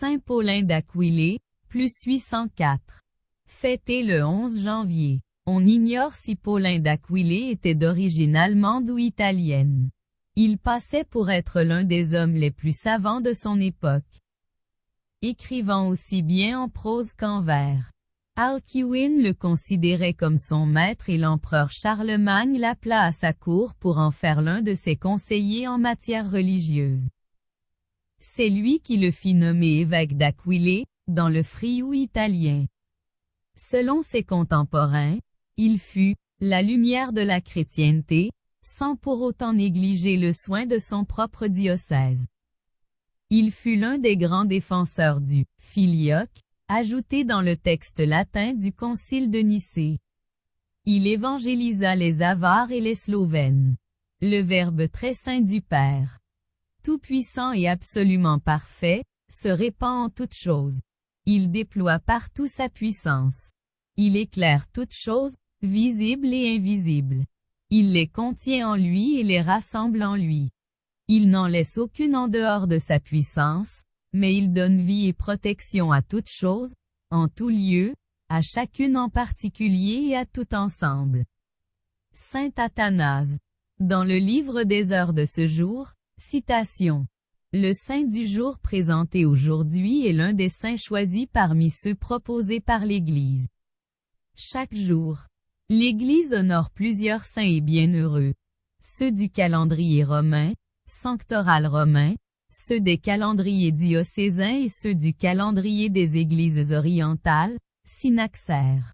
Saint Paulin d'Aquilée, plus 804. Fêté le 11 janvier. On ignore si Paulin d'Aquilée était d'origine allemande ou italienne. Il passait pour être l'un des hommes les plus savants de son époque, écrivant aussi bien en prose qu'en vers. Alcuin le considérait comme son maître et l'empereur Charlemagne l'appela à sa cour pour en faire l'un de ses conseillers en matière religieuse. C'est lui qui le fit nommer évêque d'Aquilée, dans le Frioul italien. Selon ses contemporains, il fut « la lumière de la chrétienté », sans pour autant négliger le soin de son propre diocèse. Il fut l'un des grands défenseurs du « filioque », ajouté dans le texte latin du Concile de Nicée. Il évangélisa les Avares et les Slovènes. Le Verbe très saint du Père, tout-puissant et absolument parfait, se répand en toutes choses. Il déploie partout sa puissance. Il éclaire toutes choses, visibles et invisibles. Il les contient en lui et les rassemble en lui. Il n'en laisse aucune en dehors de sa puissance, mais il donne vie et protection à toutes choses, en tout lieu, à chacune en particulier et à tout ensemble. Saint Athanase. Dans le livre des heures de ce jour, citation. Le saint du jour présenté aujourd'hui est l'un des saints choisis parmi ceux proposés par l'Église. Chaque jour, l'Église honore plusieurs saints et bienheureux. Ceux du calendrier romain, sanctoral romain, ceux des calendriers diocésains et ceux du calendrier des églises orientales, synaxaires.